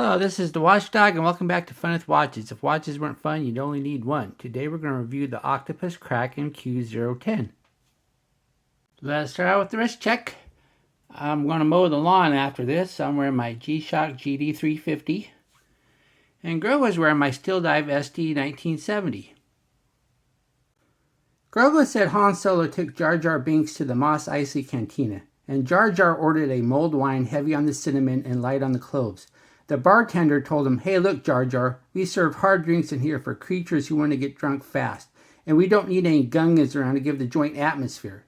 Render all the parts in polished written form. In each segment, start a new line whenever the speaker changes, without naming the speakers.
Hello, this is the Watchdog, and welcome back to Fun with Watches. If watches weren't fun, you'd only need one. Today we're going to review the Octopus Kraken Q010. Let's start out with the wrist check. I'm going to mow the lawn after this. I'm wearing my G-Shock GD350. And Grogu is wearing my Steel Dive SD 1970. Grogu said Han Solo took Jar Jar Binks to the Mos Eisley Cantina, and Jar Jar ordered a mulled wine heavy on the cinnamon and light on the cloves. The bartender told him, "Hey, look, Jar Jar, we serve hard drinks in here for creatures who want to get drunk fast, and we don't need any Gungans around to give the joint atmosphere."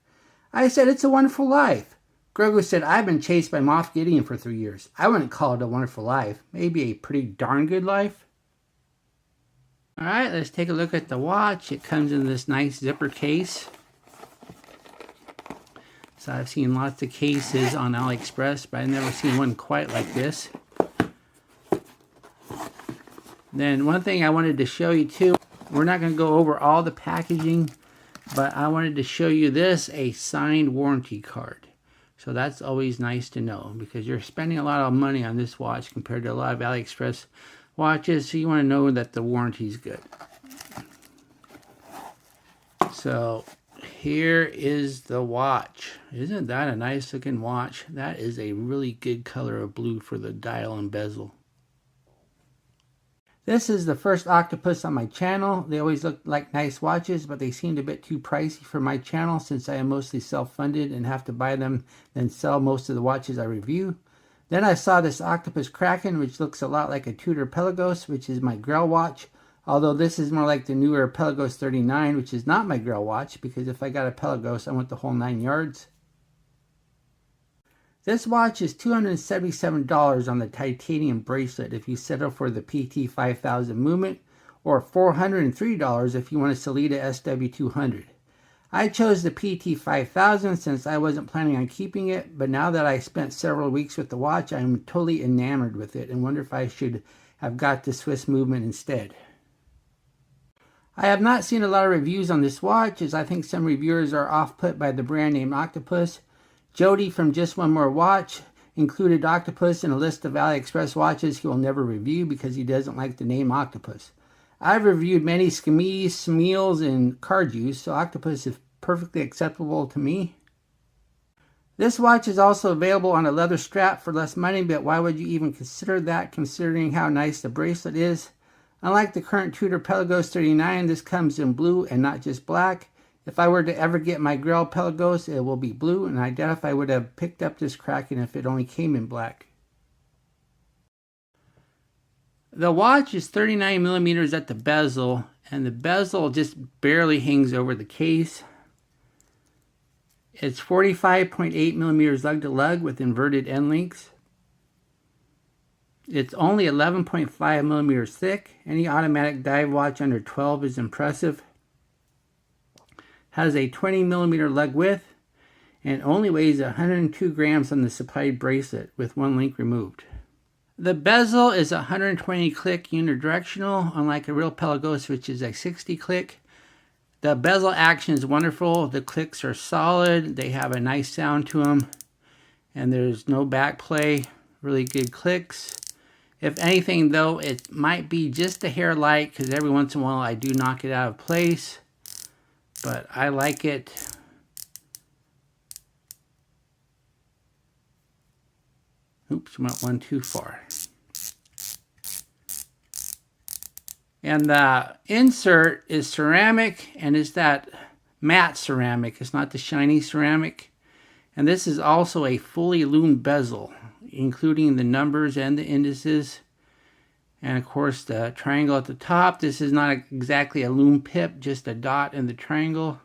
I said, "It's a wonderful life." Grogu said, "I've been chased by Moff Gideon for 3 years. I wouldn't call it a wonderful life. Maybe a pretty darn good life." Alright, let's take a look at the watch. It comes in this nice zipper case. So I've seen lots of cases on AliExpress, but I've never seen one quite like this. Then one thing I wanted to show you too, we're not going to go over all the packaging, but I wanted to show you this, a signed warranty card. So that's always nice to know, because you're spending a lot of money on this watch compared to a lot of AliExpress watches, so you want to know that the warranty is good. So here is the watch. Isn't that a nice looking watch? That is a really good color of blue for the dial and bezel. This is the first Octopus on my channel. They always look like nice watches, but they seemed a bit too pricey for my channel since I am mostly self-funded and have to buy them, then sell most of the watches I review. Then I saw this Octopus Kraken, which looks a lot like a Tudor Pelagos, which is my Grail watch. Although this is more like the newer Pelagos 39, which is not my Grail watch, because if I got a Pelagos, I want the whole 9 yards. This watch is $277 on the titanium bracelet if you settle for the PT5000 movement, or $403 if you want a Sellita SW200. I chose the PT5000 since I wasn't planning on keeping it, but now that I spent several weeks with the watch, I am totally enamored with it and wonder if I should have got the Swiss movement instead. I have not seen a lot of reviews on this watch, as I think some reviewers are off-put by the brand name Octopus. Jody from Just One More Watch included Octopus in a list of AliExpress watches he will never review because he doesn't like the name Octopus. I've reviewed many Skemies, Smeals, and Cardews, so Octopus is perfectly acceptable to me. This watch is also available on a leather strap for less money, but why would you even consider that considering how nice the bracelet is? Unlike the current Tudor Pelagos 39, this comes in blue and not just black. If I were to ever get my Grail Pelagos, it will be blue, and I doubt if I would have picked up this Kraken if it only came in black. The watch is 39 millimeters at the bezel, and the bezel just barely hangs over the case. It's 45.8 millimeters lug to lug with inverted end links. It's only 11.5 millimeters thick. Any automatic dive watch under 12 is impressive. Has a 20 millimeter lug width and only weighs 102 grams on the supplied bracelet with one link removed. The bezel is 120 click unidirectional, unlike a real Pelagos, which is a 60 click. The bezel action is wonderful. The clicks are solid. They have a nice sound to them, and there's no back play. Really good clicks. If anything, though, it might be just a hair light because every once in a while I do knock it out of place. But I like it. Oops, went one too far. And the insert is ceramic, and it's that matte ceramic. It's not the shiny ceramic. And this is also a fully lume bezel, including the numbers and the indices. And of course the triangle at the top. This is not exactly a lume pip, just a dot in the triangle.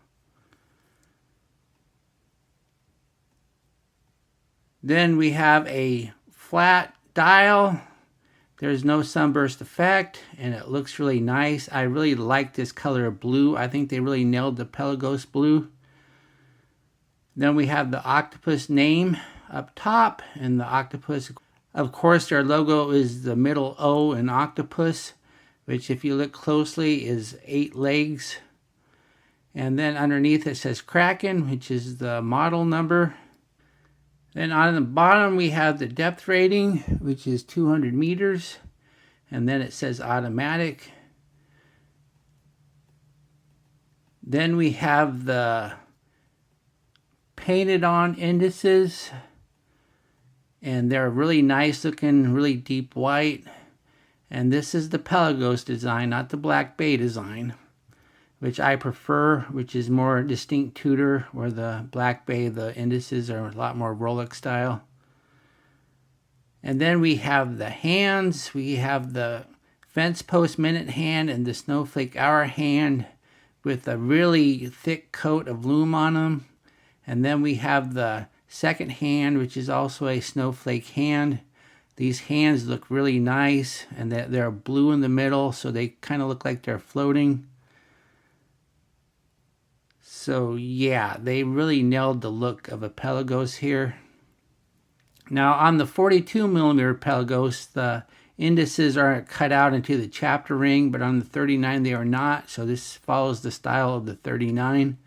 Then we have a flat dial. There's no sunburst effect, and it looks really nice. I really like this color of blue. I think they really nailed the Pelagos blue. Then we have the Octopus name up top, and the Octopus, of course, their logo is the middle O in Octopus, which if you look closely is 8 legs. And then underneath it says Kraken, which is the model number. Then on the bottom we have the depth rating, which is 200 meters. And then it says automatic. Then we have the painted on indices. And they're really nice looking, really deep white. And this is the Pelagos design, not the Black Bay design, which I prefer, which is more distinct Tudor, where the Black Bay, the indices are a lot more Rolex style. And then we have the hands. We have the fence post minute hand and the snowflake hour hand with a really thick coat of loom on them. And then we have the second hand, which is also a snowflake hand. These hands look really nice, and they're blue in the middle, so they kind of look like they're floating. So yeah, they really nailed the look of a Pelagos here. Now on the 42 millimeter Pelagos, the indices aren't cut out into the chapter ring, but on the 39 they are not, so this follows the style of the 39.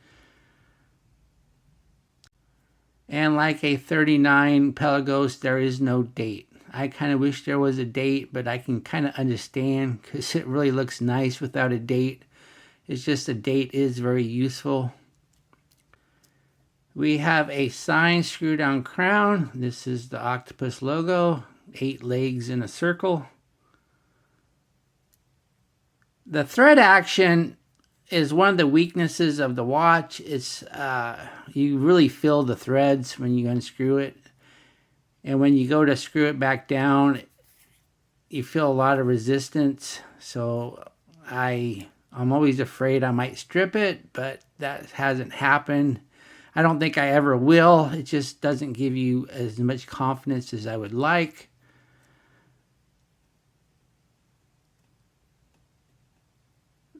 And like a 39 Pelagos, there is no date. I kind of wish there was a date, but I can kind of understand because it really looks nice without a date. It's just a date is very useful. We have a signed screw down crown. This is the octopus logo, 8 legs in a circle. The thread action is one of the weaknesses of the watch. It's you really feel the threads when you unscrew it. And when you go to screw it back down, you feel a lot of resistance. So I'm always afraid I might strip it, but that hasn't happened. I don't think I ever will. It just doesn't give you as much confidence as I would like.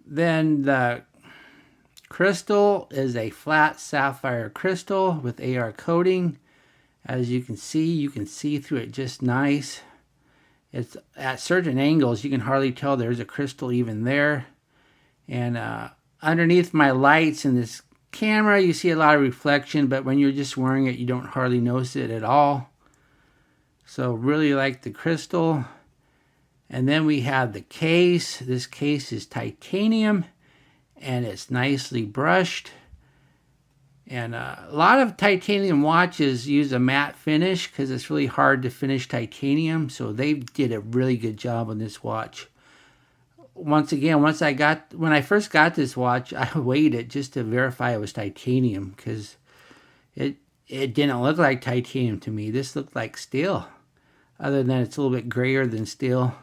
Then the crystal is a flat sapphire crystal with AR coating. As you can see through it just nice. It's at certain angles, you can hardly tell there's a crystal even there. And underneath my lights in this camera, you see a lot of reflection, but when you're just wearing it, you don't hardly notice it at all. So really like the crystal. And then we have the case. This case is titanium, and it's nicely brushed. And a lot of titanium watches use a matte finish because it's really hard to finish titanium. So they did a really good job on this watch. Once again, when I first got this watch, I weighed it just to verify it was titanium because it didn't look like titanium to me. This looked like steel, other than it's a little bit grayer than steel.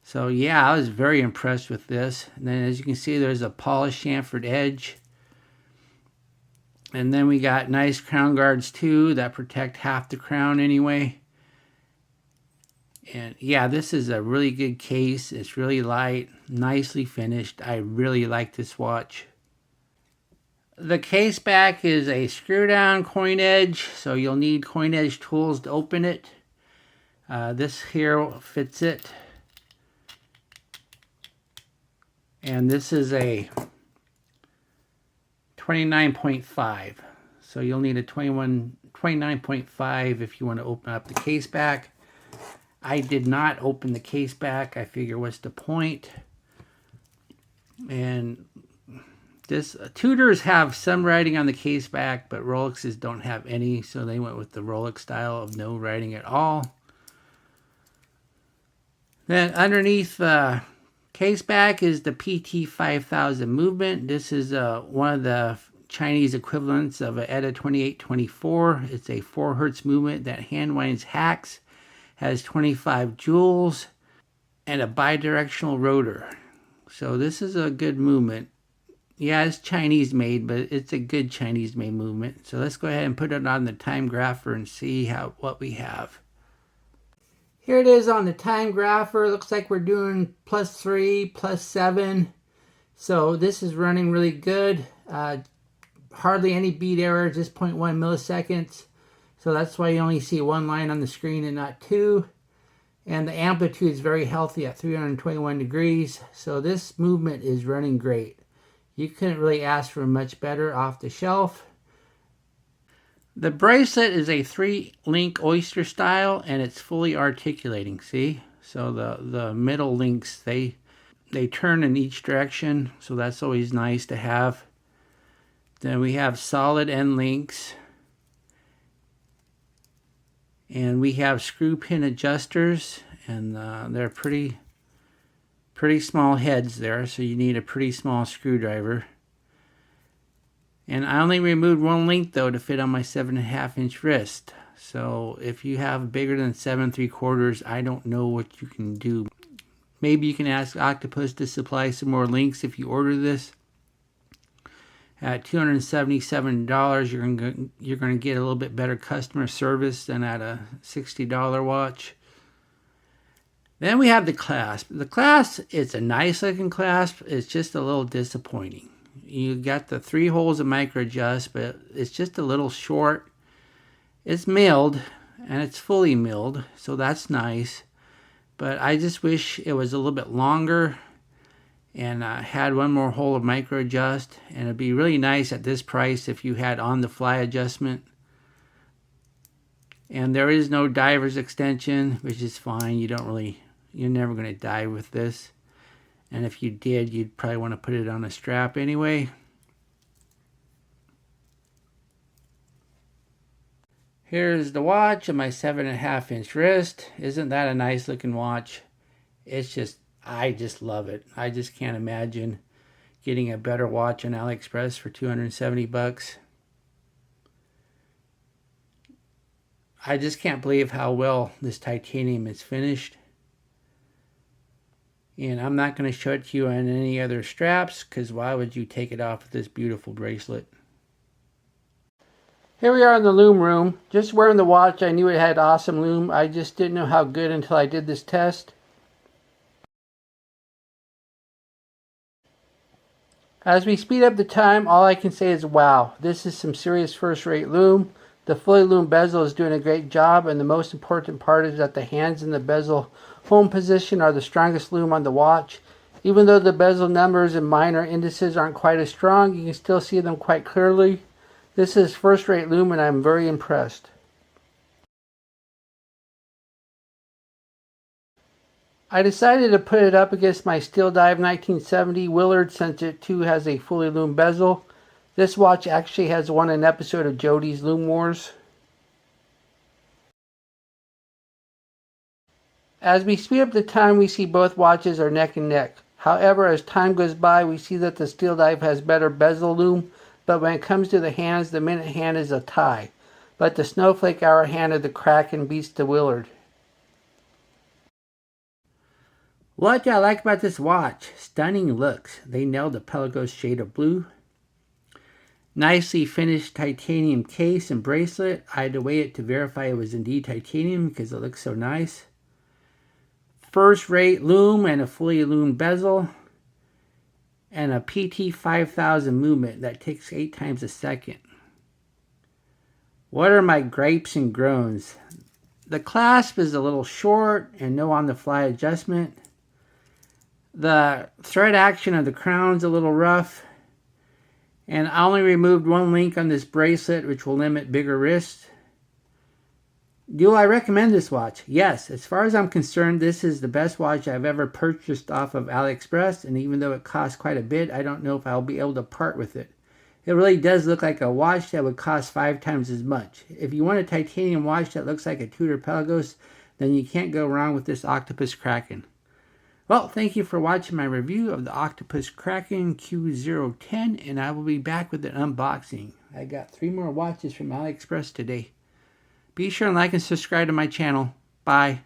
So yeah, I was very impressed with this. And then as you can see, there's a polished chamfered edge. And then we got nice crown guards too that protect half the crown anyway. And yeah, this is a really good case. It's really light, nicely finished. I really like this watch. The case back is a screw down coin edge, so you'll need coin edge tools to open it. This here fits it. And this is a 29.5. So you'll need a 29.5 if you want to open up the case back. I did not open the case back. I figure what's the point? And this Tudors have some writing on the case back, but Rolexes don't have any, so they went with the Rolex style of no writing at all. Then underneath the case back is the PT 5000 movement. This is one of the Chinese equivalents of an ETA 2824. It's a 4 Hertz movement that hand winds hacks, has 25 joules, and a bidirectional rotor. So this is a good movement. Yeah, it's Chinese made, but it's a good Chinese made movement. So let's go ahead and put it on the time grapher and see what we have. Here it is on the time grapher. Looks like we're doing +3, +7. So this is running really good. Hardly any beat error, just 0.1 milliseconds. So that's why you only see one line on the screen and not two. And the amplitude is very healthy at 321 degrees. So this movement is running great. You couldn't really ask for much better off the shelf. The bracelet is a 3-link oyster style, and it's fully articulating, see? So the middle links, they turn in each direction, so that's always nice to have. Then we have solid end links. And we have screw pin adjusters, and they're pretty small heads there, so you need a pretty small screwdriver. And I only removed one link though to fit on my 7.5-inch wrist. So if you have bigger than 7 3/4, I don't know what you can do. Maybe you can ask Octopus to supply some more links if you order this. At $277, you're going to get a little bit better customer service than at a $60 watch. Then we have the clasp. The clasp, it's a nice looking clasp. It's just a little disappointing. You got the 3 holes of micro adjust, but it's just a little short. It's milled, and it's fully milled, so that's nice. But I just wish it was a little bit longer and had one more hole of micro adjust. And it'd be really nice at this price if you had on the fly adjustment. And there is no diver's extension, which is fine. You're never going to dive with this. And if you did, you'd probably want to put it on a strap anyway. Here's the watch on my 7.5-inch wrist. Isn't that a nice looking watch? I just love it. I just can't imagine getting a better watch on AliExpress for 270 bucks. I just can't believe how well this titanium is finished. And I'm not going to show it to you on any other straps, because why would you take it off with this beautiful bracelet? Here we are in the loom room. Just wearing the watch, I knew it had awesome loom. I just didn't know how good until I did this test. As we speed up the time, all I can say is wow, this is some serious first-rate loom. The fully loomed bezel is doing a great job, and the most important part is that the hands in the bezel home position are the strongest loom on the watch. Even though the bezel numbers and minor indices aren't quite as strong, you can still see them quite clearly. This is first-rate loom, and I'm very impressed. I decided to put it up against my Steel Dive 1970 Willard, since it too has a fully loomed bezel. This watch actually has won an episode of Jody's Loom Wars. As we speed up the time, we see both watches are neck and neck. However, as time goes by, we see that the Steel Dive has better bezel loom, but when it comes to the hands, the minute hand is a tie. But the Snowflake hour hand of the Kraken beats the Willard. What do I like about this watch? Stunning looks. They nailed the Pelagos shade of blue. Nicely finished titanium case and bracelet. I had to weigh it to verify it was indeed titanium because it looks so nice. First rate loom and a fully loomed bezel. And a PT 5000 movement that takes 8 times a second. What are my gripes and groans? The clasp is a little short and no on-the-fly adjustment. The thread action of the crown's a little rough. And I only removed one link on this bracelet, which will limit bigger wrists. Do I recommend this watch? Yes. As far as I'm concerned, this is the best watch I've ever purchased off of AliExpress. And even though it costs quite a bit, I don't know if I'll be able to part with it. It really does look like a watch that would cost 5 times as much. If you want a titanium watch that looks like a Tudor Pelagos, then you can't go wrong with this Octopus Kraken. Well, thank you for watching my review of the Octopus Kraken Q010, and I will be back with an unboxing. I got 3 more watches from AliExpress today. Be sure and like and subscribe to my channel. Bye.